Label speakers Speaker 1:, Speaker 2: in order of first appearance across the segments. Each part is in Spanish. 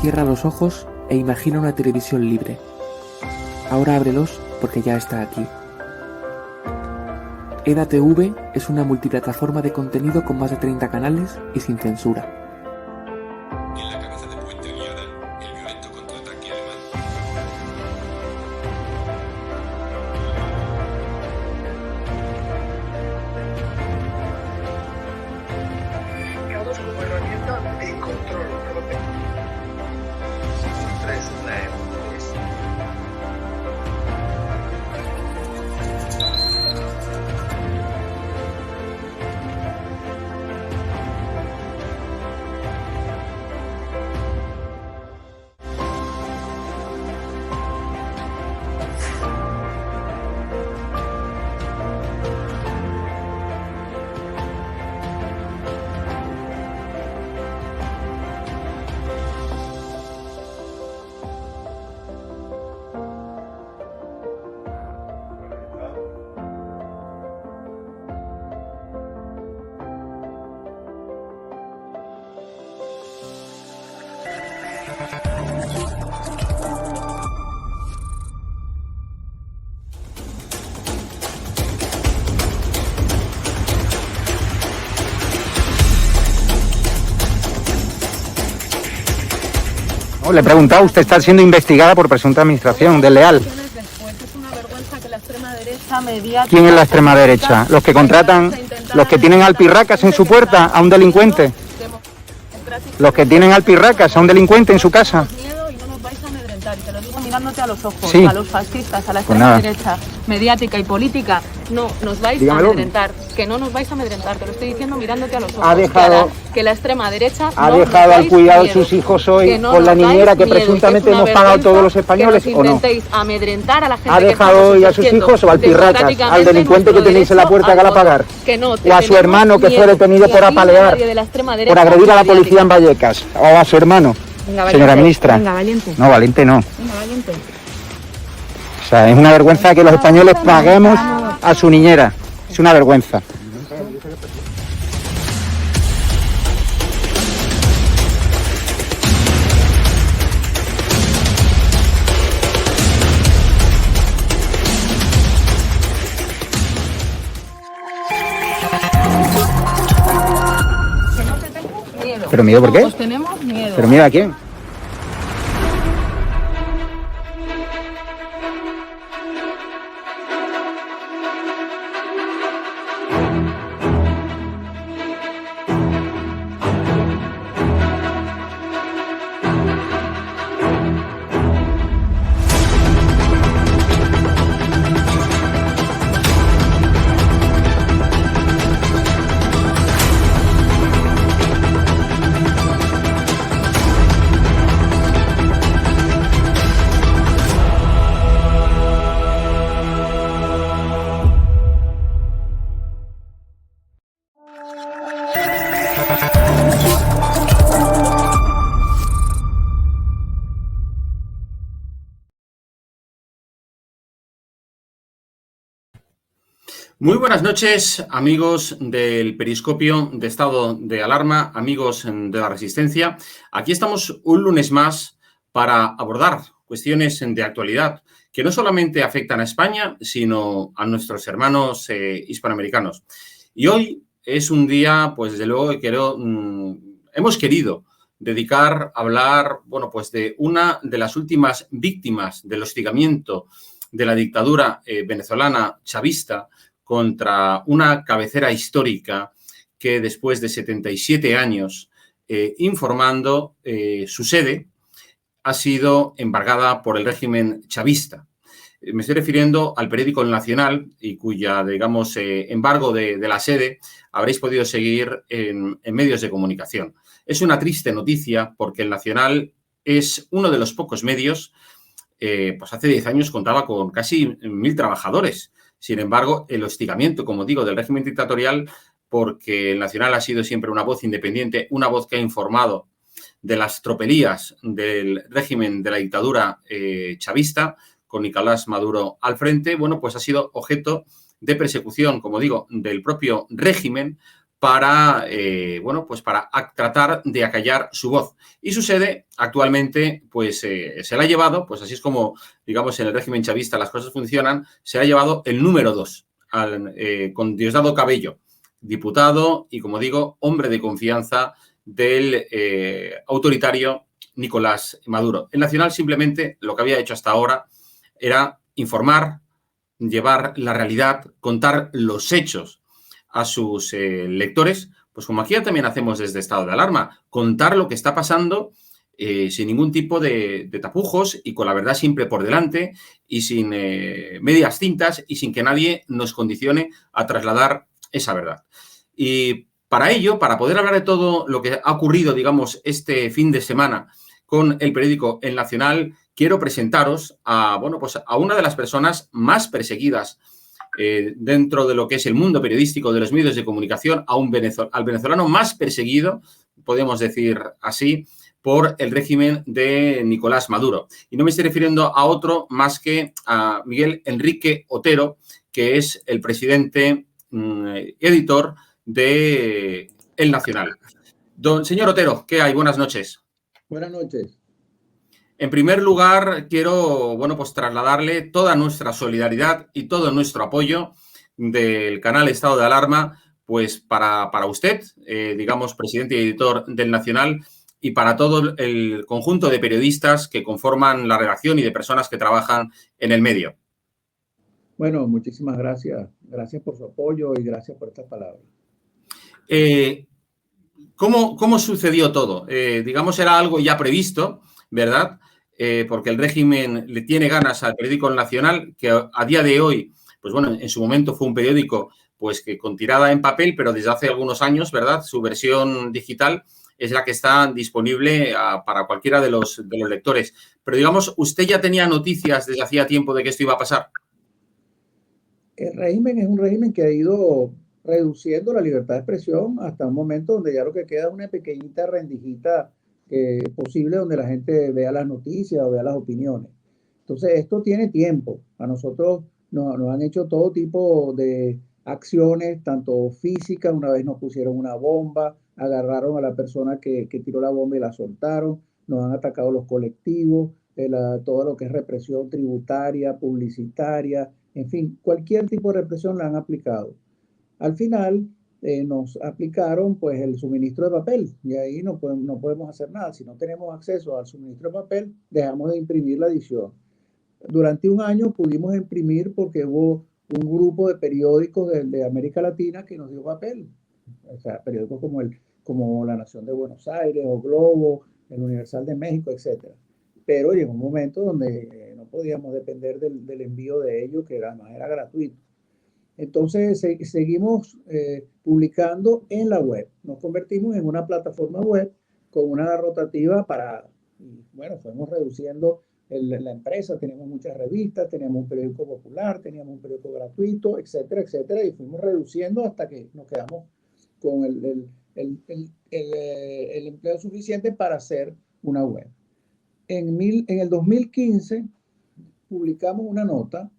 Speaker 1: Cierra los ojos e imagina una televisión libre. Ahora ábrelos porque ya está aquí. EDATV es una multiplataforma de contenido con más de 30 canales y sin censura.
Speaker 2: En la cabeza de Puente Guiada, el violento contraataque alemán.
Speaker 3: Dados como herramienta de control propio. 3 leves.
Speaker 4: No, le he preguntado, usted está siendo investigada por presunta administración desleal.
Speaker 5: Es una vergüenza que la extrema derecha mediática...
Speaker 4: ¿Quién es la extrema derecha? ¿Los que contratan, los que tienen alpirracas en su puerta a un delincuente? ¿Los que tienen alpirracas a un delincuente en su casa?
Speaker 5: Miedo y no nos vais a amedrentar, y te lo digo mirándote a los ojos,
Speaker 4: Sí.
Speaker 5: a los fascistas, a la
Speaker 4: Pues
Speaker 5: extrema
Speaker 4: nada.
Speaker 5: derecha mediática y política. No nos vais
Speaker 4: Dígamelo.
Speaker 5: a amedrentar, que no nos vais a amedrentar, te lo estoy diciendo mirándote a los ojos.
Speaker 4: Ha dejado-
Speaker 5: que la extrema derecha
Speaker 4: ¿Ha
Speaker 5: no
Speaker 4: dejado
Speaker 5: nos
Speaker 4: al
Speaker 5: dais
Speaker 4: cuidado de
Speaker 5: miedo,
Speaker 4: sus hijos hoy
Speaker 5: que no
Speaker 4: con la
Speaker 5: nos dais
Speaker 4: niñera que
Speaker 5: miedo,
Speaker 4: presuntamente
Speaker 5: es una
Speaker 4: hemos pagado
Speaker 5: vergüenza
Speaker 4: todos los españoles,
Speaker 5: que
Speaker 4: o no?
Speaker 5: intentéis amedrentar a la gente
Speaker 4: ¿Ha
Speaker 5: que
Speaker 4: dejado
Speaker 5: estamos
Speaker 4: hoy a sus
Speaker 5: ejerciendo
Speaker 4: hijos o al pirracas,
Speaker 5: democráticamente
Speaker 4: al delincuente que
Speaker 5: nuestro
Speaker 4: tenéis en la
Speaker 5: derecho
Speaker 4: puerta
Speaker 5: al
Speaker 4: que la
Speaker 5: voto?
Speaker 4: pagar?
Speaker 5: Que no,
Speaker 4: ¿O a su
Speaker 5: tenemos
Speaker 4: hermano que fue
Speaker 5: miedo,
Speaker 4: detenido
Speaker 5: ni
Speaker 4: por
Speaker 5: a ti ni a
Speaker 4: apalear,
Speaker 5: nadie de la extrema
Speaker 4: por
Speaker 5: derecha
Speaker 4: agredir a la
Speaker 5: mediática.
Speaker 4: policía en Vallecas? ¿O a su hermano?
Speaker 5: Venga,
Speaker 4: Señora
Speaker 5: valiente.
Speaker 4: ministra.
Speaker 5: Venga, valiente.
Speaker 4: No, valiente no.
Speaker 5: Venga, valiente.
Speaker 4: O sea, es una vergüenza que los españoles paguemos a su niñera. Es una vergüenza.
Speaker 5: Miedo.
Speaker 4: ¿Pero miedo por qué?
Speaker 5: Todos tenemos miedo.
Speaker 4: ¿Pero miedo a quién?
Speaker 6: Muy buenas noches, amigos del Periscopio de Estado de Alarma, amigos de la Resistencia. Aquí estamos un lunes más para abordar cuestiones de actualidad que no solamente afectan a España, sino a nuestros hermanos hispanoamericanos. Y hoy es un día, pues desde luego, que hemos querido dedicar a hablar, bueno, pues de una de las últimas víctimas del hostigamiento de la dictadura venezolana chavista contra una cabecera histórica que después de 77 años informando, su sede ha sido embargada por el régimen chavista. Me estoy refiriendo al periódico El Nacional y cuya, digamos, embargo de la sede habréis podido seguir en medios de comunicación. Es una triste noticia porque El Nacional es uno de los pocos medios, pues hace 10 años contaba con casi 1.000 trabajadores. Sin embargo, el hostigamiento, como digo, del régimen dictatorial, porque El Nacional ha sido siempre una voz independiente, una voz que ha informado de las tropelías del régimen de la dictadura chavista, con Nicolás Maduro al frente, bueno, pues ha sido objeto de persecución, como digo, del propio régimen para, bueno, pues para tratar de acallar su voz. Y su sede actualmente, pues se la ha llevado, pues así es como, digamos, en el régimen chavista las cosas funcionan, se ha llevado el número 2, con Diosdado Cabello, diputado y, como digo, hombre de confianza del autoritario Nicolás Maduro. El Nacional simplemente lo que había hecho hasta ahora era informar, llevar la realidad, contar los hechos a sus lectores, pues como aquí también hacemos desde Estado de Alarma, contar lo que está pasando sin ningún tipo de tapujos y con la verdad siempre por delante y sin medias tintas y sin que nadie nos condicione a trasladar esa verdad. Y para ello, para poder hablar de todo lo que ha ocurrido, digamos, este fin de semana con el periódico El Nacional, quiero presentaros a, bueno, pues a una de las personas más perseguidas dentro de lo que es el mundo periodístico de los medios de comunicación, al venezolano más perseguido, podemos decir así, por el régimen de Nicolás Maduro. Y no me estoy refiriendo a otro más que a Miguel Enrique Otero, que es el presidente editor de El Nacional. Señor Otero, ¿qué hay? Buenas noches.
Speaker 7: Buenas noches.
Speaker 6: En primer lugar, quiero, bueno, pues trasladarle toda nuestra solidaridad y todo nuestro apoyo del canal Estado de Alarma, pues para usted, digamos, presidente y editor del Nacional, y para todo el conjunto de periodistas que conforman la redacción y de personas que trabajan en el medio.
Speaker 7: Bueno, muchísimas gracias. Gracias por su apoyo y gracias por estas palabras.
Speaker 6: ¿Cómo sucedió todo? Digamos, era algo ya previsto, ¿verdad? Porque el régimen le tiene ganas al periódico El Nacional, que a día de hoy, pues bueno, en su momento fue un periódico pues que con tirada en papel, pero desde hace algunos años, ¿verdad? Su versión digital es la que está disponible para cualquiera de los lectores. Pero digamos, ¿usted ya tenía noticias desde hacía tiempo de que esto iba a pasar?
Speaker 7: El régimen es un régimen que ha ido reduciendo la libertad de expresión hasta un momento donde ya lo que queda es una pequeñita rendijita posible donde la gente vea las noticias o vea las opiniones. Entonces, esto tiene tiempo. A nosotros nos han hecho todo tipo de acciones, tanto físicas, una vez nos pusieron una bomba, agarraron a la persona que tiró la bomba y la soltaron, nos han atacado los colectivos, todo lo que es represión tributaria, publicitaria, en fin, cualquier tipo de represión la han aplicado. Al final nos aplicaron pues el suministro de papel y ahí no podemos hacer nada. Si no tenemos acceso al suministro de papel, dejamos de imprimir la edición. Durante un año pudimos imprimir porque hubo un grupo de periódicos de América Latina que nos dio papel. O sea, periódicos como La Nación de Buenos Aires o Globo, el Universal de México, etc. Pero llegó un momento donde no podíamos depender del envío de ellos, que además era gratuito. Entonces seguimos publicando en la web. Nos convertimos en una plataforma web con una rotativa bueno, fuimos reduciendo la empresa. Teníamos muchas revistas, teníamos un periódico popular, teníamos un periódico gratuito, etcétera, etcétera, y fuimos reduciendo hasta que nos quedamos con el empleo suficiente para hacer una web. En el 2015 publicamos una nota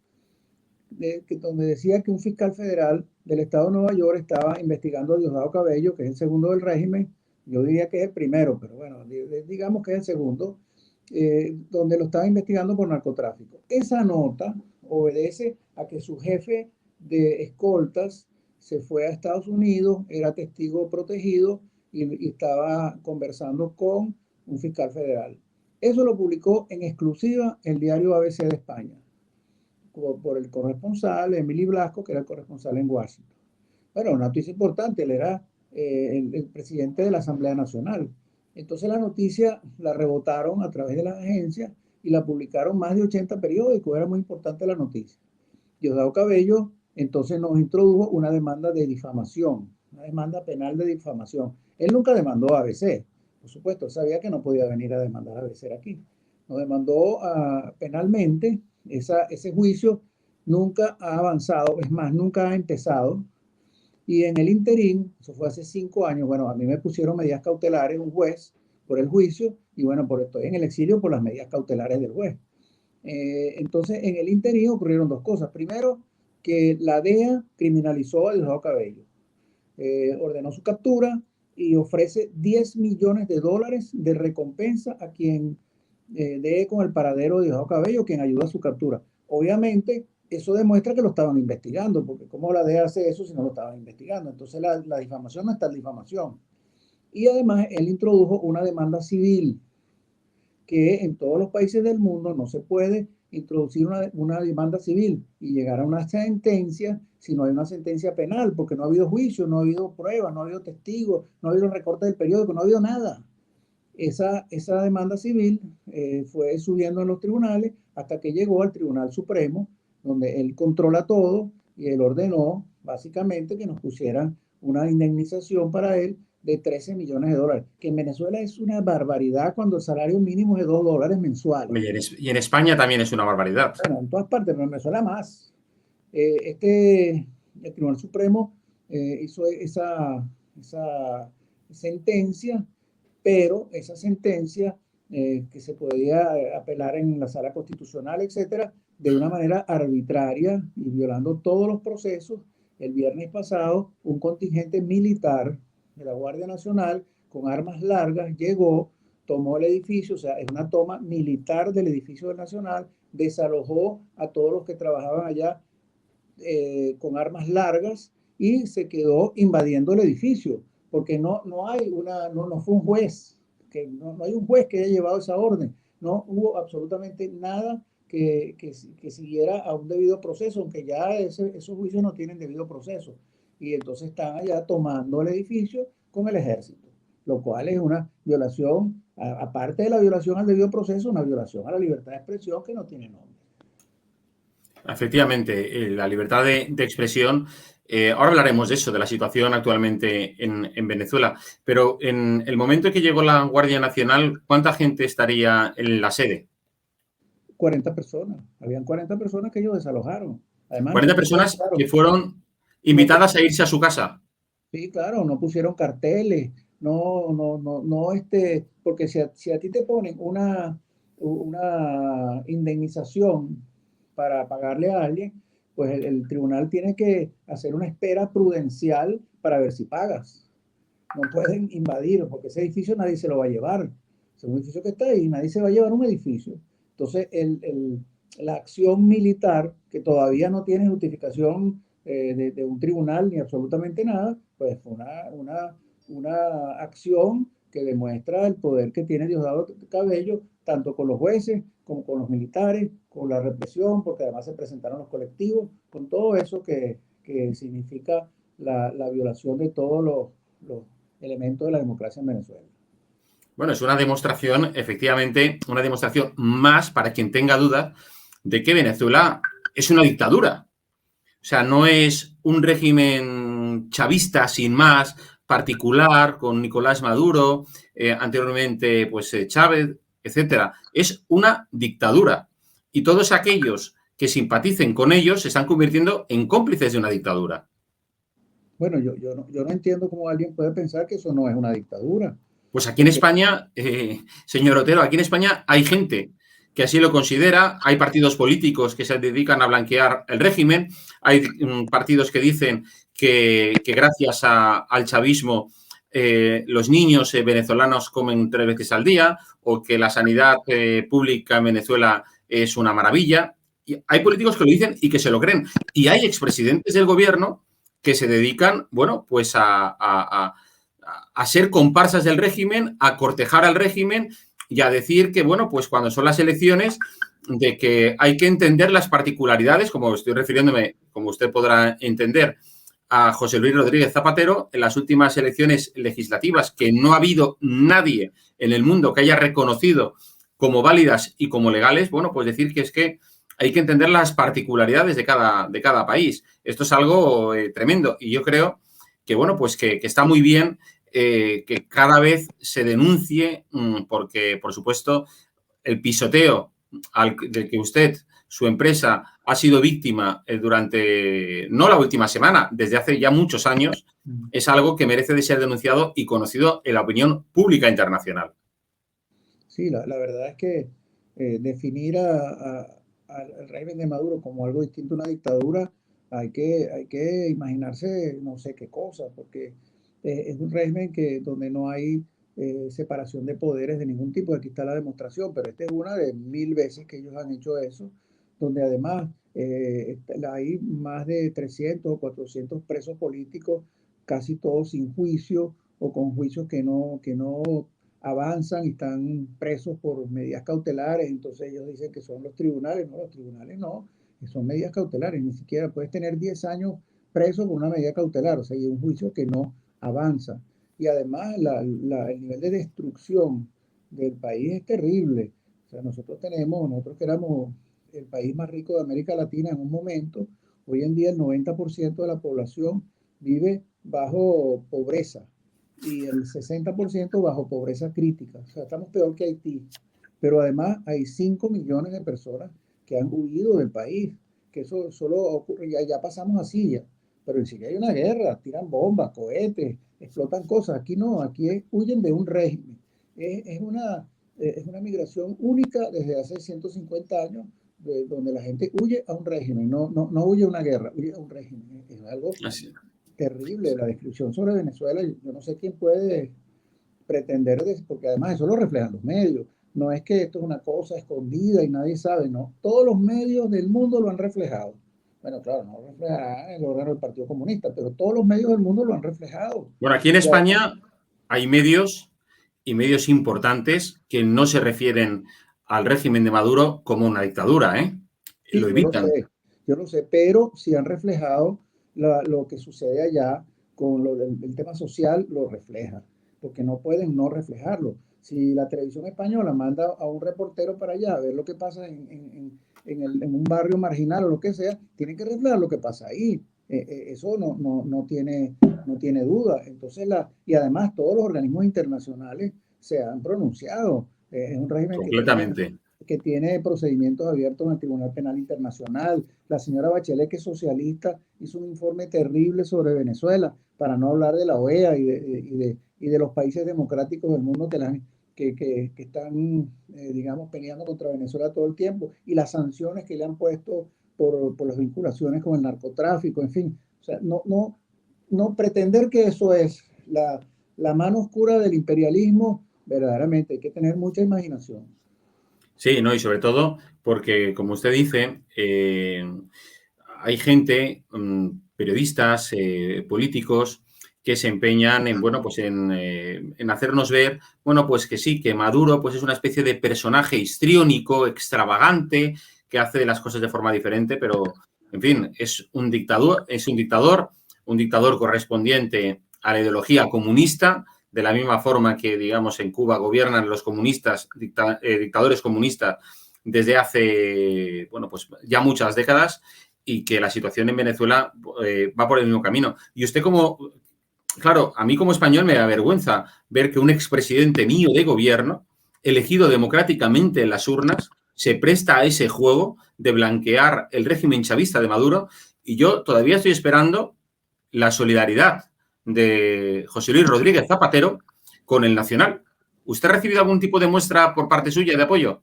Speaker 7: donde decía que un fiscal federal del estado de Nueva York estaba investigando a Diosdado Cabello, que es el segundo del régimen. Yo diría que es el primero, pero bueno, digamos que es el segundo, donde lo estaba investigando por narcotráfico. Esa nota obedece a que su jefe de escoltas se fue a Estados Unidos, era testigo protegido y estaba conversando con un fiscal federal. Eso lo publicó en exclusiva el diario ABC de España, por el corresponsal Emily Blasco, que era el corresponsal en Washington. Bueno, una noticia importante, él era el presidente de la Asamblea Nacional. Entonces la noticia la rebotaron a través de las agencias y la publicaron más de 80 periódicos, era muy importante la noticia. Diosdado Cabello entonces nos introdujo una demanda de difamación, una demanda penal de difamación. Él nunca demandó a ABC, por supuesto, sabía que no podía venir a demandar a ABC aquí. Nos demandó penalmente. Ese juicio nunca ha avanzado, es más, nunca ha empezado. Y en el interín, eso fue hace 5 años, bueno, a mí me pusieron medidas cautelares un juez por el juicio y bueno, estoy en el exilio por las medidas cautelares del juez. Entonces, en el interín ocurrieron 2 cosas. Primero, que la DEA criminalizó a Diosdado Cabello. ordenó su captura y ofrece $10 millones de recompensa a quien dé con el paradero de Diosdado Cabello, quien ayuda a su captura. Obviamente, eso demuestra que lo estaban investigando, porque ¿cómo la DEA hace eso si no lo estaban investigando? Entonces la difamación no está en difamación. Y además, él introdujo una demanda civil, que en todos los países del mundo no se puede introducir una demanda civil y llegar a una sentencia si no hay una sentencia penal, porque no ha habido juicio, no ha habido pruebas, no ha habido testigos, no ha habido recorte del periódico, no ha habido nada. Esa demanda civil fue subiendo en los tribunales hasta que llegó al Tribunal Supremo, donde él controla todo y él ordenó básicamente que nos pusieran una indemnización para él de $13 millones, que en Venezuela es una barbaridad cuando el salario mínimo es de $2 mensuales.
Speaker 6: Y en España también es una barbaridad.
Speaker 7: Bueno, en todas partes, pero en Venezuela más. El Tribunal Supremo hizo esa sentencia, pero esa sentencia que se podía apelar en la sala constitucional, etcétera, de una manera arbitraria y violando todos los procesos. El viernes pasado, un contingente militar de la Guardia Nacional con armas largas llegó, tomó el edificio, o sea, es una toma militar del edificio del Nacional, desalojó a todos los que trabajaban allá con armas largas y se quedó invadiendo el edificio, porque no fue un juez, no hay un juez que haya llevado esa orden, no hubo absolutamente nada que siguiera a un debido proceso, aunque ya esos juicios no tienen debido proceso. Y entonces están allá tomando el edificio con el ejército, lo cual es una violación, aparte de la violación al debido proceso, una violación a la libertad de expresión que no tiene nombre.
Speaker 6: Efectivamente, la libertad de expresión. Ahora hablaremos de eso, de la situación actualmente en Venezuela. Pero en el momento en que llegó la Guardia Nacional, ¿cuánta gente estaría en la sede?
Speaker 7: 40 personas. Habían 40 personas que ellos desalojaron. Además,
Speaker 6: 40 personas que fueron invitadas a irse a su casa.
Speaker 7: Sí, claro, no pusieron carteles, porque si a ti te ponen una indemnización para pagarle a alguien, pues el tribunal tiene que hacer una espera prudencial para ver si pagas. No pueden invadir, porque ese edificio nadie se lo va a llevar. Es un edificio que está ahí, nadie se va a llevar un edificio. Entonces, la acción militar, que todavía no tiene justificación de un tribunal ni absolutamente nada, pues fue una acción que demuestra el poder que tiene Diosdado Cabello, tanto con los jueces como con los militares, con la represión, porque además se presentaron los colectivos, con todo eso que significa la violación de todos los elementos de la democracia en Venezuela.
Speaker 6: Bueno, es una demostración, efectivamente, una demostración más para quien tenga dudas de que Venezuela es una dictadura. O sea, no es un régimen chavista sin más, particular, con Nicolás Maduro, anteriormente pues Chávez, etcétera. Es una dictadura. Y todos aquellos que simpaticen con ellos se están convirtiendo en cómplices de una dictadura.
Speaker 7: Bueno, yo no entiendo cómo alguien puede pensar que eso no es una dictadura.
Speaker 6: Pues aquí en España, señor Otero, aquí en España hay gente que así lo considera, hay partidos políticos que se dedican a blanquear el régimen, hay partidos que dicen que gracias al chavismo los niños venezolanos comen 3 veces al día o que la sanidad pública en Venezuela es una maravilla. Y hay políticos que lo dicen y que se lo creen. Y hay expresidentes del gobierno que se dedican, bueno, pues a ser comparsas del régimen, a cortejar al régimen y a decir que, bueno, pues cuando son las elecciones, de que hay que entender las particularidades, como estoy refiriéndome, como usted podrá entender, a José Luis Rodríguez Zapatero, en las últimas elecciones legislativas, que no ha habido nadie en el mundo que haya reconocido como válidas y como legales, bueno, pues decir que es que hay que entender las particularidades de cada país. Esto es algo tremendo y yo creo que, bueno, pues que está muy bien que cada vez se denuncie porque, por supuesto, el pisoteo del que usted, su empresa, ha sido víctima durante, no la última semana, desde hace ya muchos años, es algo que merece de ser denunciado y conocido en la opinión pública internacional.
Speaker 7: Sí, la verdad es que definir al régimen de Maduro como algo distinto a una dictadura Hay que imaginarse no sé qué cosa, porque es un régimen donde no hay separación de poderes de ningún tipo. Aquí está la demostración, pero esta es una de 1000 veces que ellos han hecho eso, donde además hay más de 300 o 400 presos políticos, casi todos sin juicio o con juicios que no avanzan y están presos por medidas cautelares. Entonces ellos dicen que son los tribunales. No, los tribunales no, que son medidas cautelares. Ni siquiera puedes tener 10 años preso por una medida cautelar, o sea, hay un juicio que no avanza. Y además el nivel de destrucción del país es terrible. O sea, nosotros que éramos el país más rico de América Latina en un momento, hoy en día el 90% de la población vive bajo pobreza y el 60% bajo pobreza crítica. O sea, estamos peor que Haití. Pero además hay 5 millones de personas que han huido del país, que eso solo ocurre, ya pasamos así ya. Pero en Siria hay una guerra, tiran bombas, cohetes, explotan cosas. Aquí no, huyen de un régimen. Es una migración única desde hace 150 años, donde la gente huye a un régimen, no huye a una guerra, huye a un régimen. Es algo
Speaker 6: Así.
Speaker 7: terrible. La descripción sobre Venezuela, yo no sé quién puede pretender, porque además eso lo reflejan los medios. No es que esto es una cosa escondida y nadie sabe, no. Todos los medios del mundo lo han reflejado. Bueno, claro, no lo reflejará el órgano del Partido Comunista, pero todos los medios del mundo lo han reflejado.
Speaker 6: Bueno, aquí en España hay medios y medios importantes que no se refieren al régimen de Maduro como una dictadura, ¿eh?
Speaker 7: Sí,
Speaker 6: Lo evitan.
Speaker 7: yo lo sé, pero sí han reflejado lo que sucede allá con el tema social, lo refleja, porque no pueden no reflejarlo. Si la televisión española manda a un reportero para allá a ver lo que pasa en un barrio marginal o lo que sea, tienen que reflejar lo que pasa ahí. Eso no tiene duda. Entonces, y además todos los organismos internacionales se han pronunciado. Es un régimen
Speaker 6: Completamente.
Speaker 7: que tiene procedimientos abiertos en el Tribunal Penal Internacional. La señora Bachelet, que es socialista, hizo un informe terrible sobre Venezuela, para no hablar de la OEA y de los países democráticos del mundo que están, digamos, peleando contra Venezuela todo el tiempo, y las sanciones que le han puesto por las vinculaciones con el narcotráfico, en fin. O sea, no pretender que eso es la mano oscura del imperialismo, verdaderamente hay que tener mucha imaginación.
Speaker 6: Sí, no, y sobre todo porque, como usted dice, hay gente, periodistas, políticos, que se empeñan en, bueno, pues en hacernos ver, bueno, pues que sí, que Maduro pues es una especie de personaje histriónico, extravagante, que hace las cosas de forma diferente, pero, en fin, es un dictador correspondiente a la ideología comunista, de la misma forma que, digamos, en Cuba gobiernan los comunistas, dictadores comunistas desde hace, bueno, pues ya muchas décadas, y que la situación en Venezuela va por el mismo camino. Y usted claro, a mí como español me da vergüenza ver que un expresidente mío de gobierno, elegido democráticamente en las urnas, se presta a ese juego de blanquear el régimen chavista de Maduro, y yo todavía estoy esperando la solidaridad de José Luis Rodríguez Zapatero con el Nacional. ¿Usted ha recibido algún tipo de muestra por parte suya de apoyo?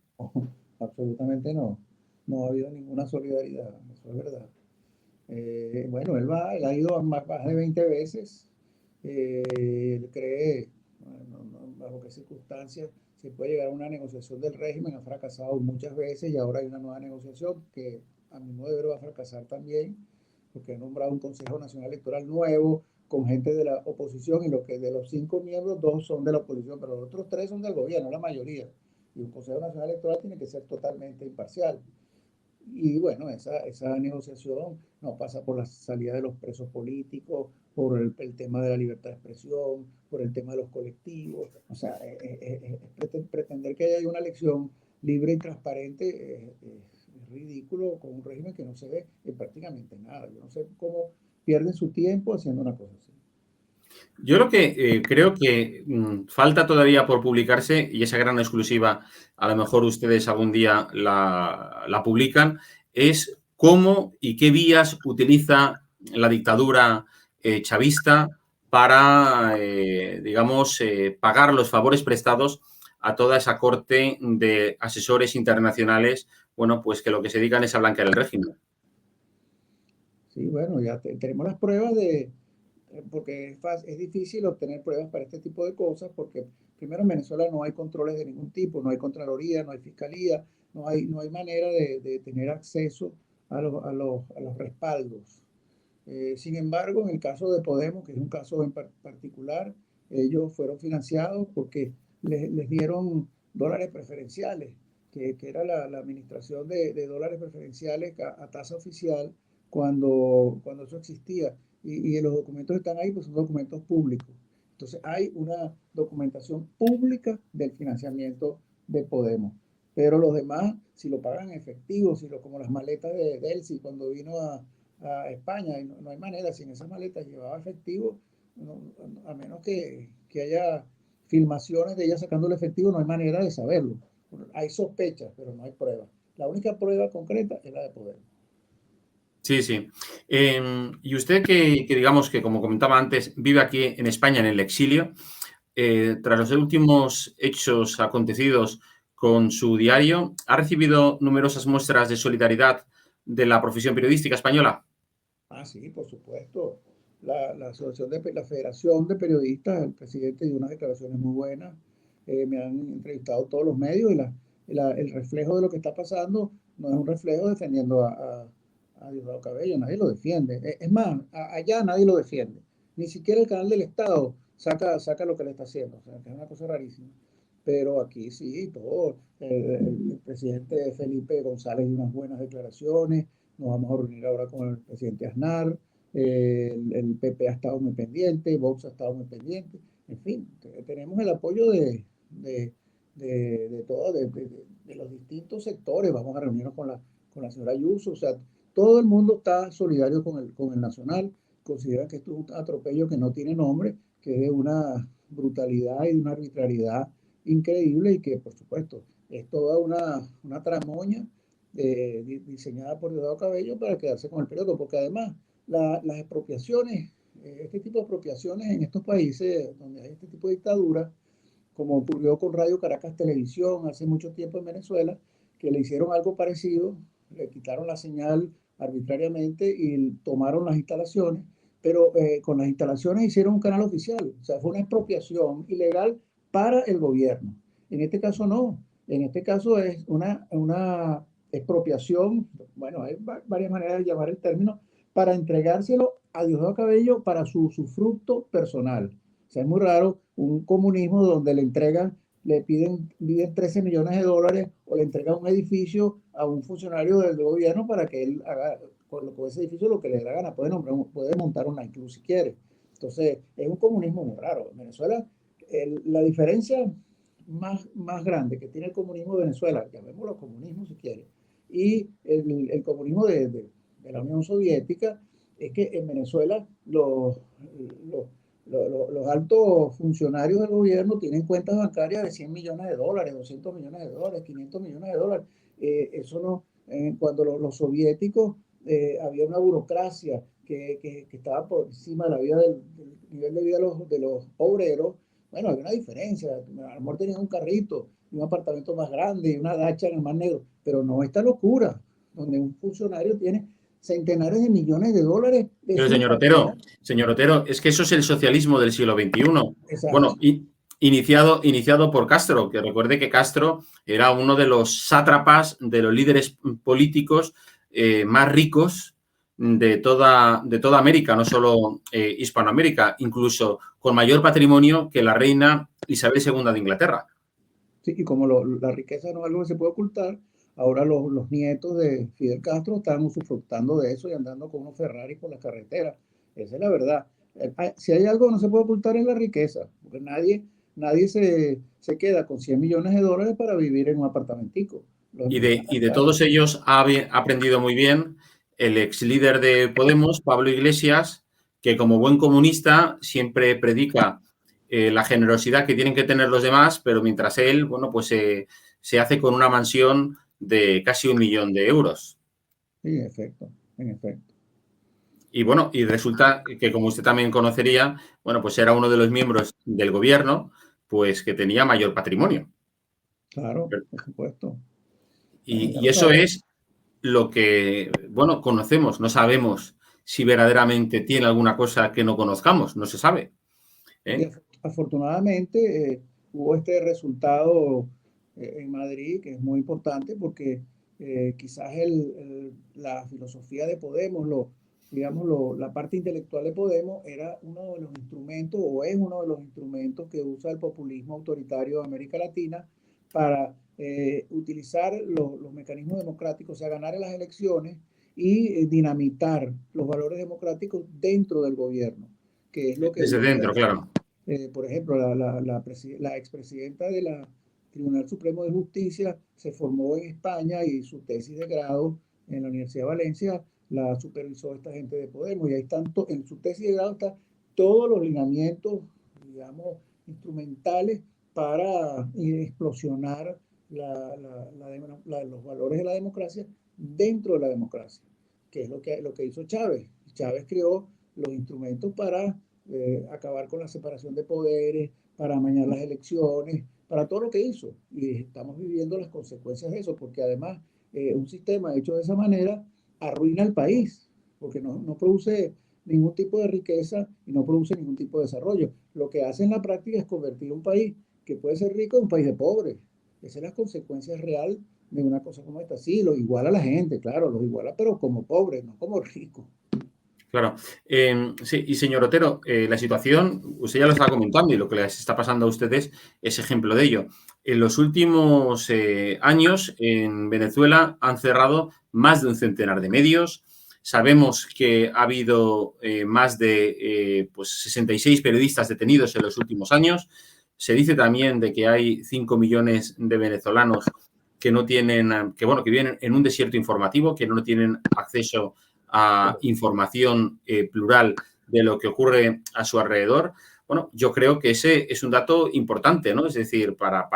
Speaker 7: Absolutamente no. No ha habido ninguna solidaridad, eso es verdad. Bueno, él ha ido más de 20 veces. Él cree, bajo qué circunstancias se puede llegar a una negociación del régimen. Ha fracasado muchas veces y ahora hay una nueva negociación que a mi modo de ver va a fracasar también, porque ha nombrado un Consejo Nacional Electoral nuevo con gente de la oposición, y de los 5 miembros, 2 son de la oposición, pero los otros 3 son del gobierno, la mayoría. Y un Consejo Nacional Electoral tiene que ser totalmente imparcial. Y bueno, esa negociación no pasa por la salida de los presos políticos, por el tema de la libertad de expresión, por el tema de los colectivos. O sea, pretender que haya una elección libre y transparente es ridículo, con un régimen que no se ve en prácticamente nada. Yo no sé cómo pierden su tiempo haciendo una cosa así.
Speaker 6: Yo lo que creo que falta todavía por publicarse, y esa gran exclusiva a lo mejor ustedes algún día la publican, es cómo y qué vías utiliza la dictadura chavista para, digamos, pagar los favores prestados a toda esa corte de asesores internacionales, bueno, pues que lo que se dedican es a blanquear el régimen.
Speaker 7: Sí, bueno, ya tenemos las pruebas porque es difícil obtener pruebas para este tipo de cosas, porque primero en Venezuela no hay controles de ningún tipo, no hay Contraloría, no hay Fiscalía, no hay manera de tener acceso a los respaldos. Sin embargo, en el caso de Podemos, que es un caso en particular, ellos fueron financiados porque les dieron dólares preferenciales, que era la administración de dólares preferenciales a tasa oficial cuando eso existía. Y los documentos están ahí, pues son documentos públicos. Entonces hay una documentación pública del financiamiento de Podemos. Pero los demás, si lo pagan en efectivo, como las maletas de Elsi cuando vino a España, y no hay manera, si en esas maletas llevaba efectivo, a menos que haya filmaciones de ella sacando el efectivo, no hay manera de saberlo. Hay sospechas, pero no hay pruebas. La única prueba concreta es la de Podemos.
Speaker 6: Sí, sí. Y usted que digamos que, como comentaba antes, vive aquí en España en el exilio, tras los últimos hechos acontecidos con su diario, ¿ha recibido numerosas muestras de solidaridad de la profesión periodística española?
Speaker 7: Ah, sí, por supuesto. La Federación de Periodistas, el presidente dio unas declaraciones muy buenas. Me han entrevistado todos los medios y el reflejo de lo que está pasando no es un reflejo defendiendo a Diosdado Cabello, nadie lo defiende. Es más, allá nadie lo defiende. Ni siquiera el canal del Estado saca lo que le está haciendo, o sea, que es una cosa rarísima. Pero aquí sí, todo. El presidente Felipe González dio unas buenas declaraciones. Nos vamos a reunir ahora con el presidente Aznar. El PP ha estado muy pendiente, Vox ha estado muy pendiente. En fin, tenemos el apoyo de todos, de los distintos sectores. Vamos a reunirnos con la señora Ayuso. O sea, todo el mundo está solidario con el Nacional. Considera que esto es un atropello que no tiene nombre, que es de una brutalidad y de una arbitrariedad increíble y que, por supuesto, es toda una tramoña diseñada por Diosdado Cabello para quedarse con el periódico, porque además las expropiaciones, este tipo de expropiaciones en estos países donde hay este tipo de dictadura, como ocurrió con Radio Caracas Televisión hace mucho tiempo en Venezuela, que le hicieron algo parecido, le quitaron la señal arbitrariamente y tomaron las instalaciones, pero con las instalaciones hicieron un canal oficial, o sea, fue una expropiación ilegal para el gobierno. En este caso no, en este caso es una expropiación, bueno, hay varias maneras de llamar el término, para entregárselo a Diosdado Cabello para su fruto personal. O sea, es muy raro un comunismo donde le piden 13 millones de dólares o le entregan un edificio a un funcionario del gobierno para que él haga con ese edificio lo que le dé la gana. Puede montar una incluso si quiere. Entonces, es un comunismo muy raro. En Venezuela, la diferencia más grande que tiene el comunismo de Venezuela, llamémoslo comunismo si quiere, y el comunismo de la Unión Soviética, es que en Venezuela los altos funcionarios del gobierno tienen cuentas bancarias de 100 millones de dólares, 200 millones de dólares, 500 millones de dólares. Eso no, cuando los soviéticos había una burocracia que estaba por encima de la vida del nivel de vida de los obreros. Bueno, había una diferencia. A lo mejor tenían un carrito, un apartamento más grande y una dacha en el Mar Negro, pero no esta locura, donde un funcionario tiene centenares de millones de dólares.
Speaker 6: Pero señor Otero, es que eso es el socialismo del siglo XXI.
Speaker 7: Exacto.
Speaker 6: Bueno, iniciado por Castro, que recuerde que Castro era uno de los sátrapas, de los líderes políticos más ricos de toda América, no solo Hispanoamérica, incluso con mayor patrimonio que la reina Isabel II de Inglaterra.
Speaker 7: Sí, y como la riqueza no es algo que se puede ocultar, ahora los nietos de Fidel Castro están usufructando de eso y andando con unos Ferrari por la carretera. Esa es la verdad. Si hay algo que no se puede ocultar es la riqueza, porque nadie se queda con 100 millones de dólares para vivir en un apartamentico.
Speaker 6: Y de todos ellos ha aprendido muy bien el ex líder de Podemos, Pablo Iglesias, que como buen comunista siempre predica la generosidad que tienen que tener los demás, pero mientras él, bueno, pues se hace con una mansión de casi 1 millón de euros.
Speaker 7: Sí, en efecto.
Speaker 6: Y bueno, y resulta que, como usted también conocería, bueno, pues era uno de los miembros del gobierno, pues que tenía mayor patrimonio.
Speaker 7: Claro, por supuesto.
Speaker 6: Y eso es lo que, bueno, conocemos, no sabemos si verdaderamente tiene alguna cosa que no conozcamos, no se sabe.
Speaker 7: Y afortunadamente hubo este resultado en Madrid, que es muy importante porque quizás la filosofía de Podemos, la parte intelectual de Podemos era uno de los instrumentos, o es uno de los instrumentos que usa el populismo autoritario de América Latina para utilizar los mecanismos democráticos, o sea, ganar en las elecciones y dinamitar los valores democráticos dentro del gobierno, que es lo que...
Speaker 6: Desde dentro, claro.
Speaker 7: Por ejemplo, la expresidenta de la Tribunal Supremo de Justicia se formó en España y su tesis de grado en la Universidad de Valencia la supervisó esta gente de Podemos, y ahí están en su tesis de grado están todos los lineamientos, digamos, instrumentales para explosionar los valores de la democracia dentro de la democracia, que es lo que hizo Chávez. Chávez creó los instrumentos para acabar con la separación de poderes, para amañar las elecciones, para todo lo que hizo. Y estamos viviendo las consecuencias de eso, porque además un sistema hecho de esa manera arruina al país, porque no produce ningún tipo de riqueza y no produce ningún tipo de desarrollo. Lo que hace en la práctica es convertir un país que puede ser rico en un país de pobres. Esa es la consecuencia real de una cosa como esta. Sí, los iguala a la gente, claro, los iguala, pero como pobres, no como ricos.
Speaker 6: Claro. Sí, y señor Otero, la situación, usted ya lo estaba comentando y lo que les está pasando a ustedes es ejemplo de ello. En los últimos años en Venezuela han cerrado más de un centenar de medios. Sabemos que ha habido más de 66 periodistas detenidos en los últimos años. Se dice también de que hay 5 millones de venezolanos que no tienen, que viven en un desierto informativo, que no tienen acceso a información plural de lo que ocurre a su alrededor. Bueno, yo creo que ese es un dato importante, ¿no? Es decir, para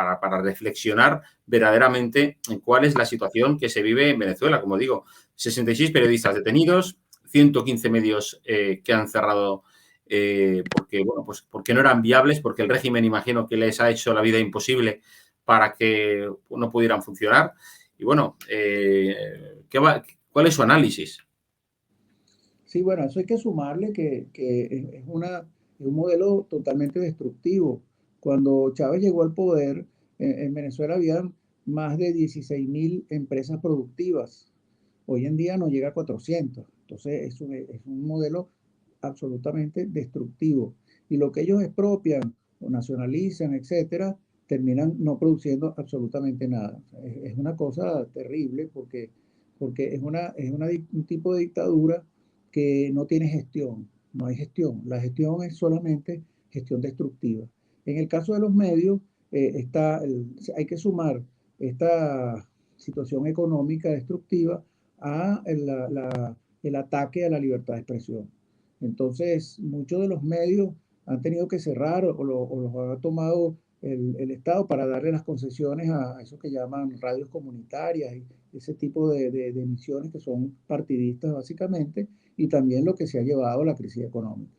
Speaker 6: reflexionar verdaderamente en cuál es la situación que se vive en Venezuela. Como digo, 66 periodistas detenidos, 115 medios que han cerrado porque no eran viables, porque el régimen, imagino que les ha hecho la vida imposible para que no pudieran funcionar. Y bueno, ¿cuál es su análisis?
Speaker 7: Sí, bueno, eso hay que sumarle que es un modelo totalmente destructivo. Cuando Chávez llegó al poder, en Venezuela habían más de 16.000 empresas productivas. Hoy en día no llega a 400. Entonces es un modelo absolutamente destructivo. Y lo que ellos expropian o nacionalizan, etcétera, terminan no produciendo absolutamente nada. Es una cosa terrible porque es un tipo de dictadura que no tiene gestión, no hay gestión. La gestión es solamente gestión destructiva. En el caso de los medios, hay que sumar esta situación económica destructiva a el ataque a la libertad de expresión. Entonces, muchos de los medios han tenido que cerrar o los ha tomado el Estado para darle las concesiones a eso que llaman radios comunitarias y ese tipo de emisiones que son partidistas básicamente, y también lo que se ha llevado a la crisis económica.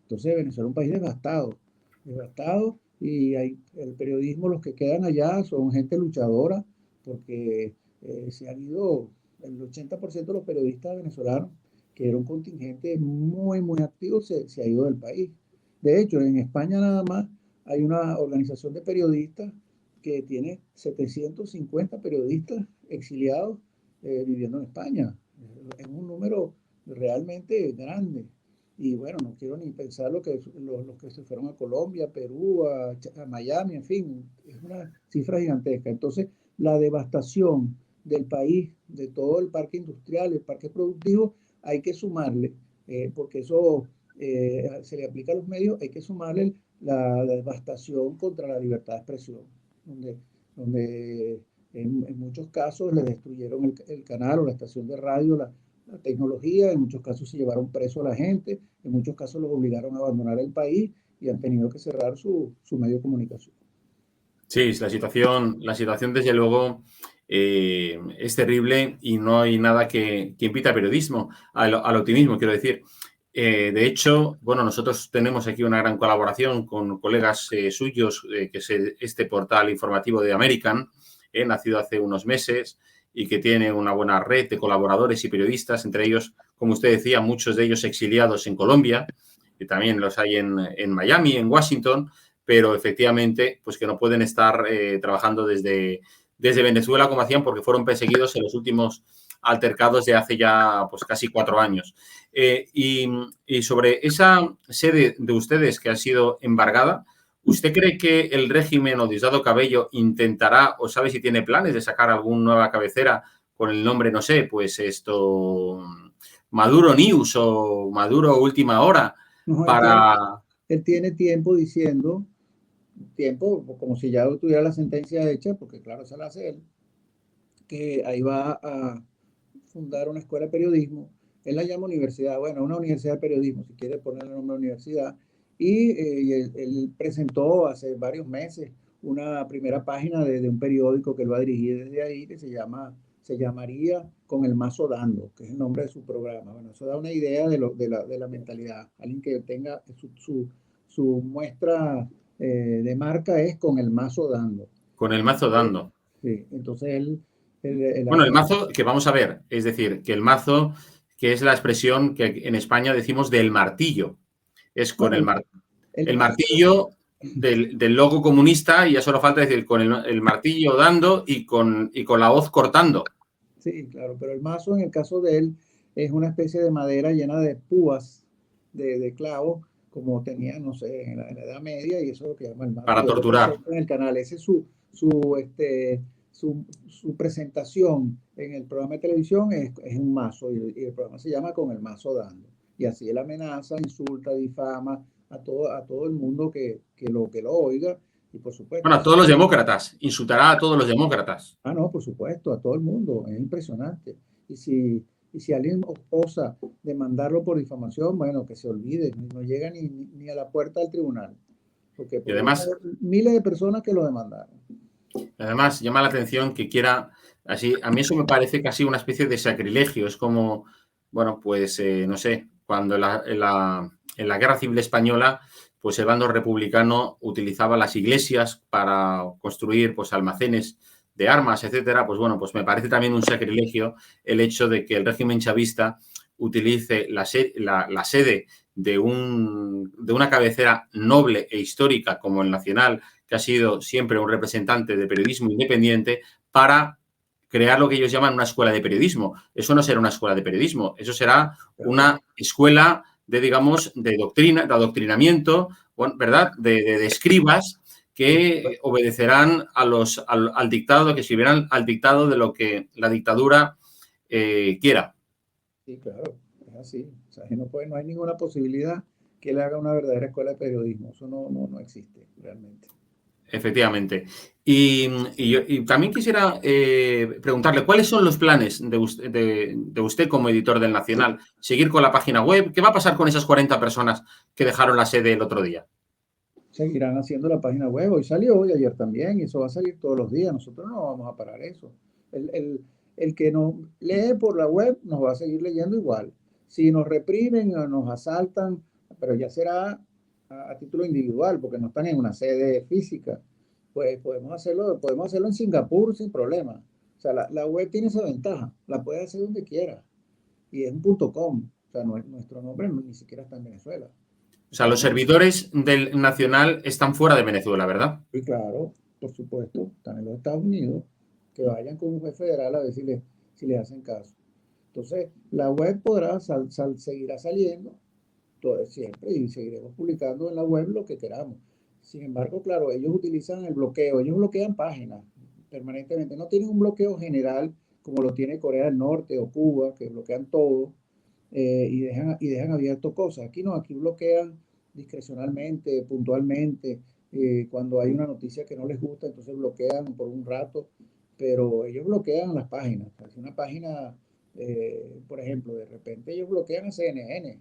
Speaker 7: Entonces, Venezuela es un país devastado, y el periodismo, los que quedan allá son gente luchadora, porque se han ido, el 80% de los periodistas venezolanos, que era un contingente muy, muy activo, se ha ido del país. De hecho, en España nada más hay una organización de periodistas que tiene 750 periodistas exiliados viviendo en España. Es un número realmente grande. Y bueno, no quiero ni pensar los que se fueron a Colombia, Perú, a Miami, en fin, es una cifra gigantesca. Entonces, la devastación del país, de todo el parque industrial, el parque productivo, hay que sumarle, porque eso se le aplica a los medios, hay que sumarle la devastación contra la libertad de expresión, donde en muchos casos le destruyeron el canal o la estación de radio, la tecnología, en muchos casos se llevaron preso a la gente, en muchos casos los obligaron a abandonar el país y han tenido que cerrar su medio de comunicación.
Speaker 6: Sí, la situación desde luego es terrible y no hay nada que invite al periodismo, al optimismo, quiero decir. De hecho, bueno, nosotros tenemos aquí una gran colaboración con colegas suyos, que es este portal informativo de American, nacido hace unos meses, y que tiene una buena red de colaboradores y periodistas, entre ellos, como usted decía, muchos de ellos exiliados en Colombia, y también los hay en Miami, en Washington, pero efectivamente, pues que no pueden estar trabajando desde Venezuela como hacían porque fueron perseguidos en los últimos altercados de hace ya pues casi 4 años. Y sobre esa sede de ustedes que ha sido embargada, ¿usted cree que el régimen o Diosdado Cabello intentará, o sabe si tiene planes de sacar alguna nueva cabecera con el nombre, no sé, pues esto, Maduro News o Maduro Última Hora,
Speaker 7: No,
Speaker 6: para...
Speaker 7: él tiene tiempo diciendo, como si ya tuviera la sentencia hecha, porque claro, esa la hace él, que ahí va a fundar una escuela de periodismo. Él la llama universidad, bueno, una universidad de periodismo, si quiere ponerle el nombre de universidad. Y él presentó hace varios meses una primera página de un periódico que él va a dirigir desde ahí, que se llamaría Con el Mazo Dando, que es el nombre de su programa. Bueno, eso da una idea de la mentalidad. Alguien que tenga su muestra de marca es Con el Mazo Dando.
Speaker 6: Con el mazo dando.
Speaker 7: Sí, entonces
Speaker 6: Bueno, el mazo, que vamos a ver, es decir, que el mazo, que es la expresión que en España decimos del martillo, es con el martillo del logo comunista, y ya solo falta decir con el martillo dando y con la hoz cortando.
Speaker 7: Sí, claro, pero el mazo en el caso de él es una especie de madera llena de púas de clavo, como tenía, no sé, en la Edad Media, y eso es lo que llama el mazo.
Speaker 6: Para torturar.
Speaker 7: En el canal, ese es su presentación en el programa de televisión es un mazo, y el programa se llama Con el Mazo Dando. Y así él amenaza, insulta, difama a todo el mundo que lo oiga, y por supuesto...
Speaker 6: Bueno, a todos los demócratas, insultará a todos los demócratas.
Speaker 7: Ah, no, por supuesto, a todo el mundo, es impresionante. Y si alguien osa demandarlo por difamación, bueno, que se olvide, no llega ni a la puerta del tribunal. Porque
Speaker 6: y además,
Speaker 7: miles de personas que lo demandaron.
Speaker 6: Además, llama la atención que quiera, así, a mí eso me parece casi una especie de sacrilegio, es como, bueno, pues, no sé, cuando en la Guerra Civil Española, pues el bando republicano utilizaba las iglesias para construir, pues, almacenes de armas, etcétera, pues bueno, pues me parece también un sacrilegio el hecho de que el régimen chavista utilice la sede de una cabecera noble e histórica como el Nacional, que ha sido siempre un representante de periodismo independiente, para crear lo que ellos llaman una escuela de periodismo. Eso no será una escuela de periodismo, eso será una escuela digamos, de doctrina, de adoctrinamiento, bueno, ¿verdad? De escribas que obedecerán al dictado, que sirvieran al dictado de lo que la dictadura quiera.
Speaker 7: Sí, claro, es así. O sea, no hay ninguna posibilidad que él haga una verdadera escuela de periodismo. Eso no existe realmente.
Speaker 6: Efectivamente. Y también quisiera preguntarle, ¿cuáles son los planes de usted como editor del Nacional? ¿Seguir con la página web? ¿Qué va a pasar con esas 40 personas que dejaron la sede el otro día?
Speaker 7: Seguirán haciendo la página web. Hoy salió, y ayer también, y eso va a salir todos los días. Nosotros no vamos a parar eso. El que nos lee por la web nos va a seguir leyendo igual. Si nos reprimen o nos asaltan, pero ya será a título individual, porque no están en una sede física, pues podemos hacerlo en Singapur sin problema. O sea, la web tiene esa ventaja, la puede hacer donde quiera, y es un .com, o sea, nuestro nombre ni siquiera está en Venezuela.
Speaker 6: O sea, los servidores del Nacional están fuera de Venezuela, ¿verdad?
Speaker 7: Sí, claro, por supuesto, están en los Estados Unidos, que vayan con un juez federal a ver si les hacen caso. Entonces, la web seguirá saliendo siempre, y seguiremos publicando en la web lo que queramos. Sin embargo, claro, ellos utilizan el bloqueo, ellos bloquean páginas permanentemente, no tienen un bloqueo general como lo tiene Corea del Norte o Cuba, que bloquean todo y dejan abierto cosas. Aquí no, aquí bloquean discrecionalmente, puntualmente, cuando hay una noticia que no les gusta, entonces bloquean por un rato, pero ellos bloquean las páginas. O sea, si una página, por ejemplo, de repente ellos bloquean a CNN.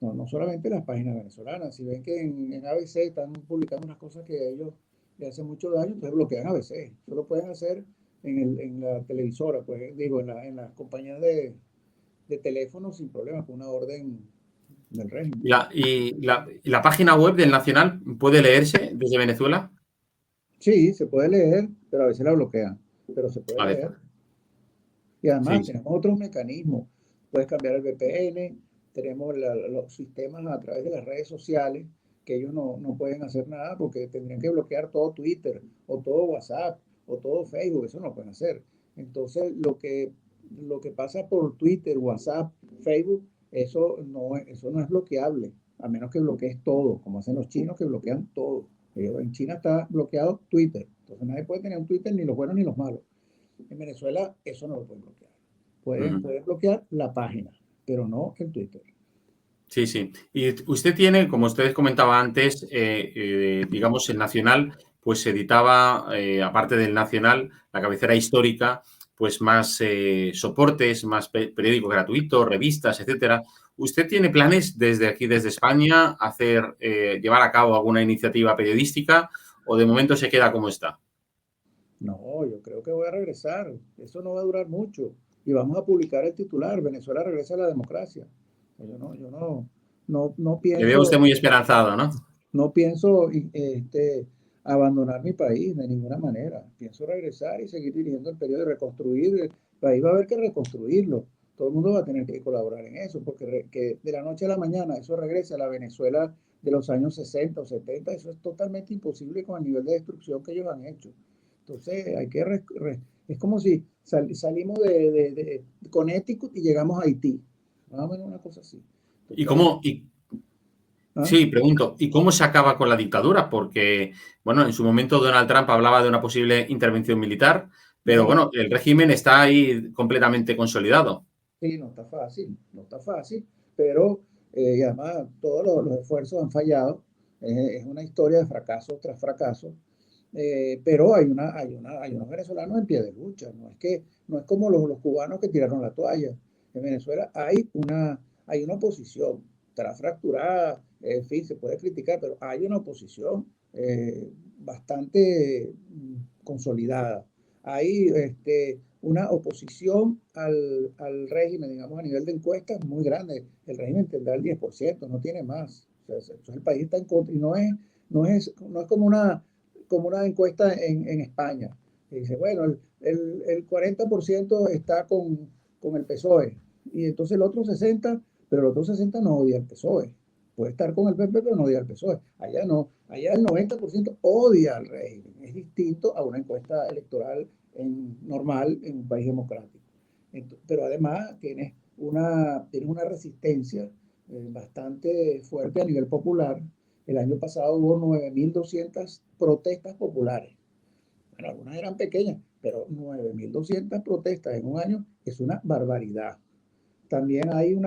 Speaker 7: No solamente las páginas venezolanas. Si ven que en ABC están publicando unas cosas que a ellos les hacen mucho daño, entonces bloquean ABC. Eso lo pueden hacer en la televisora, pues digo, en las compañías de teléfono sin problema, con una orden del régimen.
Speaker 6: ¿Y la página web del Nacional puede leerse desde Venezuela?
Speaker 7: Sí, se puede leer, pero a veces la bloquean. Pero se puede leer. Y además
Speaker 6: Sí.
Speaker 7: tenemos otros mecanismos. Puedes cambiar el VPN, tenemos los sistemas a través de las redes sociales, que ellos no pueden hacer nada porque tendrían que bloquear todo Twitter o todo WhatsApp o todo Facebook, eso no lo pueden hacer. Entonces, lo que pasa por Twitter, WhatsApp, Facebook, eso no es bloqueable, a menos que bloquees todo, como hacen los chinos que bloquean todo. En China está bloqueado Twitter, entonces nadie puede tener un Twitter, ni los buenos ni los malos. En Venezuela eso no lo pueden bloquear. Pueden bloquear la página, pero no el Twitter.
Speaker 6: Sí, sí. Y usted tiene, como ustedes comentaba antes, digamos, el Nacional, pues editaba, aparte del Nacional, la cabecera histórica, pues más soportes, más periódicos gratuitos, revistas, etcétera. ¿Usted tiene planes desde aquí, desde España, llevar a cabo alguna iniciativa periodística o de momento se queda como está?
Speaker 7: No, yo creo que voy a regresar. Eso no va a durar mucho. Y vamos a publicar el titular. Venezuela regresa a la democracia. Yo no
Speaker 6: Le veo usted
Speaker 7: pienso,
Speaker 6: muy esperanzado, ¿no?
Speaker 7: no pienso abandonar mi país de ninguna manera. Pienso regresar y seguir dirigiendo el periodo de reconstruir. El país va a haber que reconstruirlo. Todo el mundo va a tener que colaborar en eso, porque que de la noche a la mañana eso regrese a la Venezuela de los años 60 o 70, eso es totalmente imposible con el nivel de destrucción que ellos han hecho. Entonces, es como si salimos de Connecticut y llegamos a Haití. Más o menos una cosa así.
Speaker 6: ¿Y
Speaker 7: Entonces,
Speaker 6: cómo,
Speaker 7: ¿ah?
Speaker 6: sí, pregunto, ¿y cómo se acaba con la dictadura? Porque, bueno, en su momento Donald Trump hablaba de una posible intervención militar, pero bueno, el régimen está ahí completamente consolidado.
Speaker 7: Sí, no está fácil, pero y además todos los esfuerzos han fallado. Es una historia de fracaso tras fracaso. Pero hay unos venezolanos en pie de lucha. No es como los cubanos que tiraron la toalla. En Venezuela hay una oposición, estará fracturada, en fin, se puede criticar, pero hay una oposición bastante consolidada. Hay una oposición al régimen, digamos, a nivel de encuestas muy grande. El régimen tendrá el 10%, no tiene más. O sea, el país está en contra y no es como una encuesta en España, que dice, bueno, el 40% está con el PSOE, y entonces el otro 60%, pero el otro 60% no odia al PSOE. Puede estar con el PP, pero no odia al PSOE. Allá no, allá el 90% odia al régimen. Es distinto a una encuesta electoral normal en un país democrático. Pero además tienes una resistencia bastante fuerte a nivel popular. El año pasado hubo 9.200 protestas populares. Bueno, algunas eran pequeñas, pero 9.200 protestas en un año es una barbaridad. También hay un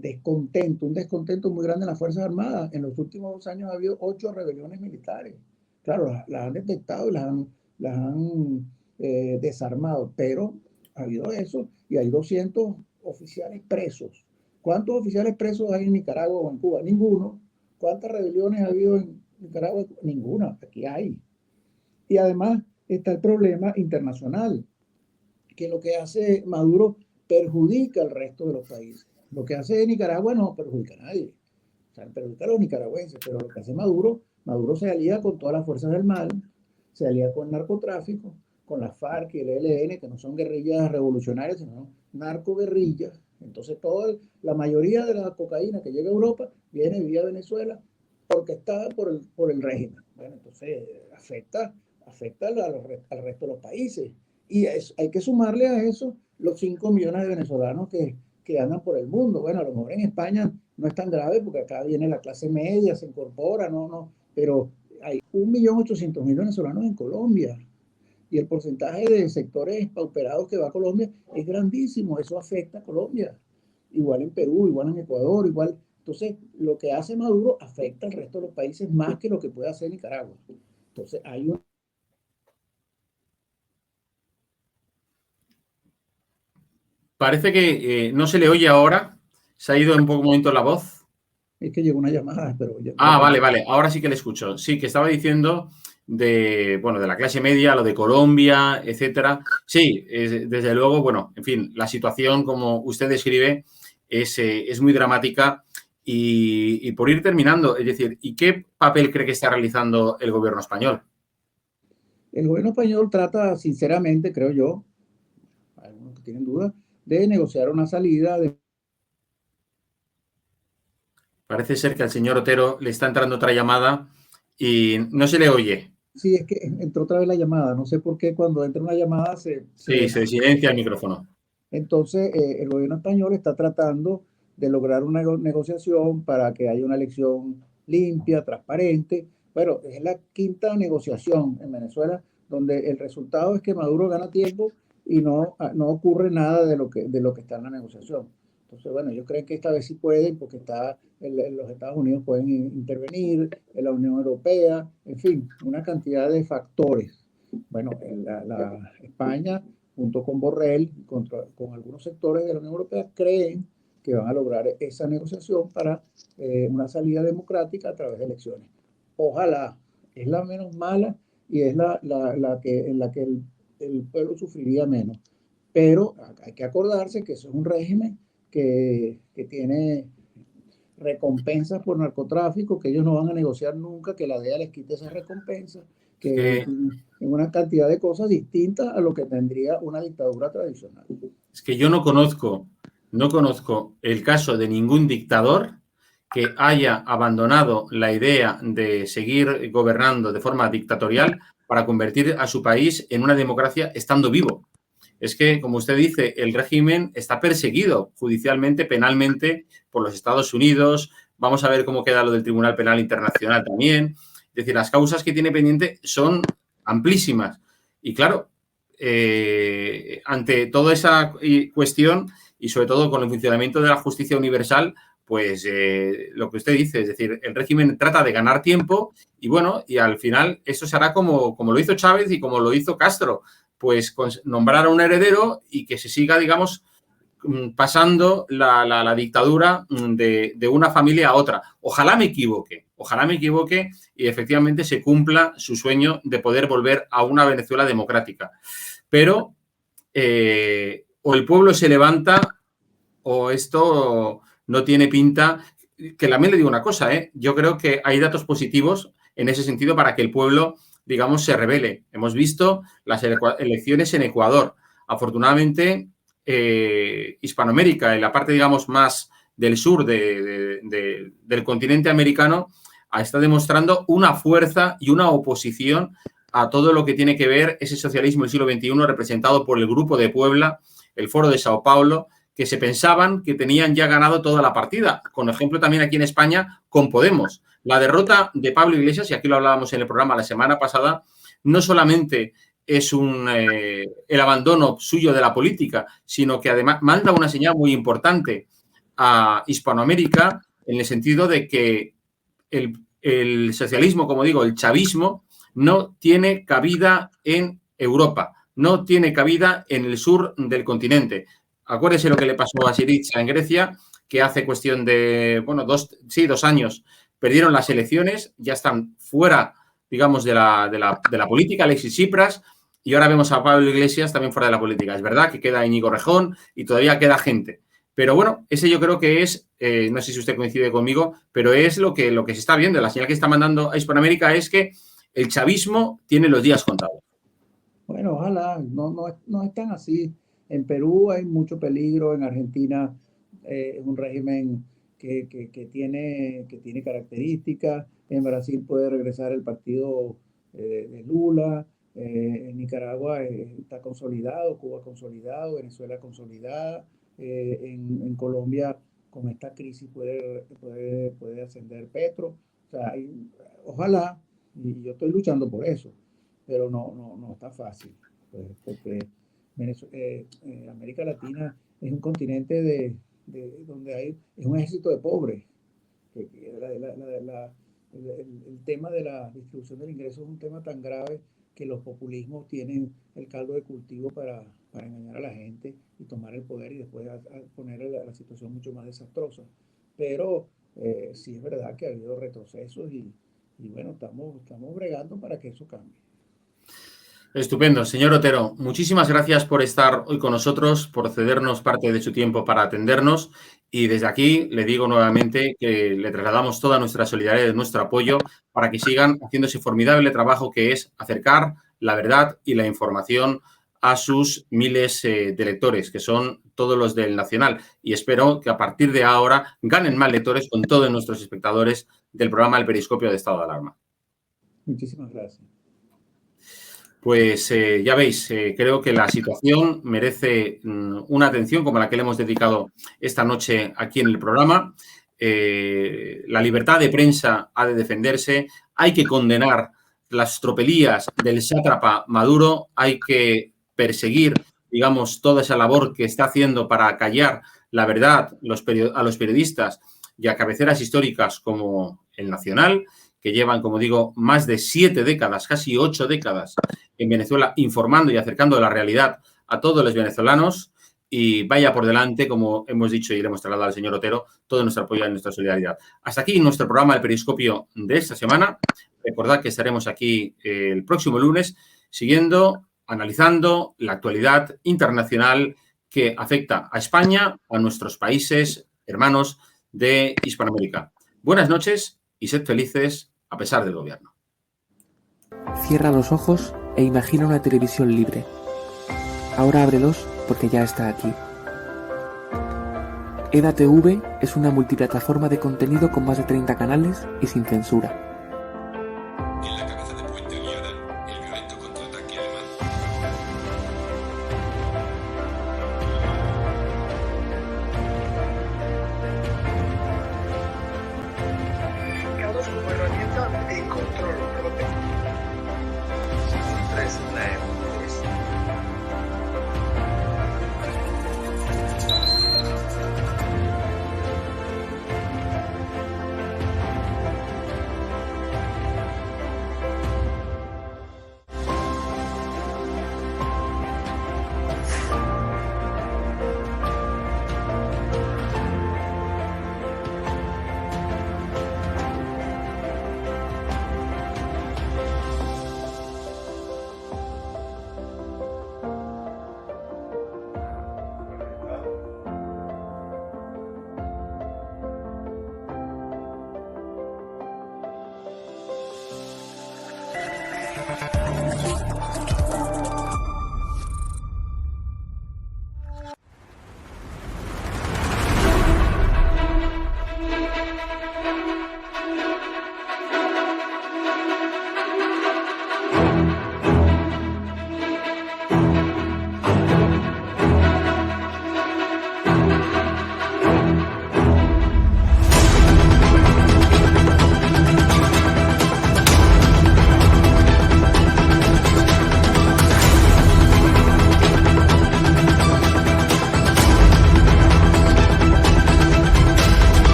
Speaker 7: descontento muy grande en las Fuerzas Armadas. En los últimos 2 años ha habido 8 rebeliones militares. Claro, las han detectado y las han desarmado, pero ha habido eso y hay 200 oficiales presos. ¿Cuántos oficiales presos hay en Nicaragua o en Cuba? Ninguno. ¿Cuántas rebeliones ha habido en Nicaragua? Ninguna. Aquí hay. Y además está el problema internacional, que lo que hace Maduro perjudica al resto de los países. Lo que hace Nicaragua no perjudica a nadie. O sea, perjudica a los nicaragüenses, pero lo que hace Maduro se alía con todas las fuerzas del mal, se alía con el narcotráfico, con las FARC y el ELN, que no son guerrillas revolucionarias, sino narcoguerrillas. Entonces, la mayoría de la cocaína que llega a Europa viene vía Venezuela orquestada por el régimen. Bueno, entonces afecta al resto de los países. Y hay que sumarle a eso los 5 millones de venezolanos que andan por el mundo. Bueno, a lo mejor en España no es tan grave porque acá viene la clase media, se incorpora, pero hay 1.800.000 venezolanos en Colombia. Y el porcentaje de sectores pauperados que va a Colombia es grandísimo. Eso afecta a Colombia. Igual en Perú, igual en Ecuador, igual. Entonces, lo que hace Maduro afecta al resto de los países más que lo que puede hacer Nicaragua. Entonces, hay un...
Speaker 6: Parece que no se le oye ahora. Se ha ido en poco momento la voz.
Speaker 7: Es que llegó una llamada, pero...
Speaker 6: Vale. Ahora sí que le escucho. Sí, que estaba diciendo de la clase media, lo de Colombia, etcétera. Sí, desde luego, bueno, en fin, la situación, como usted describe, es muy dramática. Y por ir terminando, es decir, ¿y qué papel cree que está realizando el gobierno español?
Speaker 7: El gobierno español trata, sinceramente, creo yo, algunos que tienen dudas, de negociar una salida.
Speaker 6: Parece ser que al señor Otero le está entrando otra llamada y no se le oye.
Speaker 7: Sí, es que entró otra vez la llamada. No sé por qué cuando entra una llamada
Speaker 6: Sí, se silencia el micrófono.
Speaker 7: Entonces, el gobierno español está tratando de lograr una negociación para que haya una elección limpia, transparente. Bueno, es la quinta negociación en Venezuela donde el resultado es que Maduro gana tiempo y no ocurre nada de lo que está en la negociación. Entonces, bueno, ellos creen que esta vez sí pueden porque los Estados Unidos pueden intervenir, en la Unión Europea, en fin, una cantidad de factores. Bueno, España, junto con Borrell, con algunos sectores de la Unión Europea, creen que van a lograr esa negociación para una salida democrática a través de elecciones. Ojalá, es la menos mala y es en la que el pueblo sufriría menos. Pero hay que acordarse que eso es un régimen que tiene recompensas por narcotráfico, que ellos no van a negociar nunca, que la DEA les quite esas recompensas, que en una cantidad de cosas distintas a lo que tendría una dictadura tradicional.
Speaker 6: Es que yo no conozco el caso de ningún dictador que haya abandonado la idea de seguir gobernando de forma dictatorial para convertir a su país en una democracia estando vivo. Es que, como usted dice, el régimen está perseguido judicialmente, penalmente, por los Estados Unidos. Vamos a ver cómo queda lo del Tribunal Penal Internacional también. Es decir, las causas que tiene pendiente son amplísimas. Y claro, ante toda esa cuestión y sobre todo con el funcionamiento de la justicia universal, pues lo que usted dice, es decir, el régimen trata de ganar tiempo y bueno, y al final eso se hará como lo hizo Chávez y como lo hizo Castro, pues nombrar a un heredero y que se siga, digamos, pasando la dictadura de una familia a otra. Ojalá me equivoque y efectivamente se cumpla su sueño de poder volver a una Venezuela democrática. Pero o el pueblo se levanta o esto no tiene pinta. Que también le digo una cosa, yo creo que hay datos positivos en ese sentido para que el pueblo, digamos, se rebele. Hemos visto las elecciones en Ecuador. Afortunadamente, Hispanoamérica, en la parte, digamos, más del sur del continente americano, está demostrando una fuerza y una oposición a todo lo que tiene que ver ese socialismo del siglo XXI representado por el Grupo de Puebla, el Foro de Sao Paulo, que se pensaban que tenían ya ganado toda la partida. Con ejemplo también aquí en España con Podemos. La derrota de Pablo Iglesias, y aquí lo hablábamos en el programa la semana pasada, no solamente es el abandono suyo de la política, sino que además manda una señal muy importante a Hispanoamérica en el sentido de que el socialismo, como digo, el chavismo, no tiene cabida en Europa, no tiene cabida en el sur del continente. Acuérdese lo que le pasó a Syriza en Grecia, que hace cuestión de, 2 años perdieron las elecciones, ya están fuera, digamos, de la política, Alexis Tsipras, y ahora vemos a Pablo Iglesias también fuera de la política. Es verdad que queda Íñigo Rejón y todavía queda gente. Pero bueno, ese yo creo que es, no sé si usted coincide conmigo, pero es lo que se está viendo. La señal que está mandando a Hispanoamérica es que el chavismo tiene los días contados.
Speaker 7: Bueno, ojalá, no es tan así. En Perú hay mucho peligro, en Argentina es un régimen que tiene características, en Brasil puede regresar el partido de Lula, en Nicaragua está consolidado, Cuba consolidado, Venezuela consolidada, en Colombia con esta crisis puede ascender Petro. O sea, ojalá, y yo estoy luchando por eso, pero no está fácil, pues, porque América Latina es un continente donde es un ejército de pobres. El tema de la distribución del ingreso es un tema tan grave que los populismos tienen el caldo de cultivo para engañar a la gente y tomar el poder y después poner la situación mucho más desastrosa. Pero sí es verdad que ha habido retrocesos y bueno, estamos bregando para que eso cambie.
Speaker 6: Estupendo. Señor Otero, muchísimas gracias por estar hoy con nosotros, por cedernos parte de su tiempo para atendernos y desde aquí le digo nuevamente que le trasladamos toda nuestra solidaridad y nuestro apoyo para que sigan haciendo ese formidable trabajo que es acercar la verdad y la información a sus miles de lectores, que son todos los del Nacional. Y espero que a partir de ahora ganen más lectores con todos nuestros espectadores del programa El Periscopio de Estado de Alarma.
Speaker 7: Muchísimas gracias.
Speaker 6: Pues ya veis, creo que la situación merece una atención como la que le hemos dedicado esta noche aquí en el programa. La libertad de prensa ha de defenderse, hay que condenar las tropelías del sátrapa Maduro, hay que perseguir, digamos, toda esa labor que está haciendo para callar la verdad a los periodistas y a cabeceras históricas como El Nacional, que llevan, como digo, más de 7 décadas, casi 8 décadas en Venezuela, informando y acercando la realidad a todos los venezolanos. Y vaya por delante, como hemos dicho y le hemos trasladado al señor Otero, todo nuestro apoyo y nuestra solidaridad. Hasta aquí nuestro programa El Periscopio de esta semana. Recordad que estaremos aquí el próximo lunes siguiendo, analizando la actualidad internacional que afecta a España, a nuestros países hermanos de Hispanoamérica. Buenas noches y sed felices a pesar del gobierno.
Speaker 1: Cierra los ojos e imagina una televisión libre. Ahora ábrelos porque ya está aquí. EDATV es una multiplataforma de contenido con más de 30 canales y sin censura.
Speaker 2: En la cabeza de Puente Guiada, el violento contraataque alemán.
Speaker 3: Identificados como herramienta de control, protección. Tres,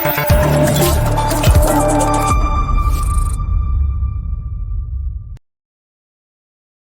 Speaker 8: Thank you.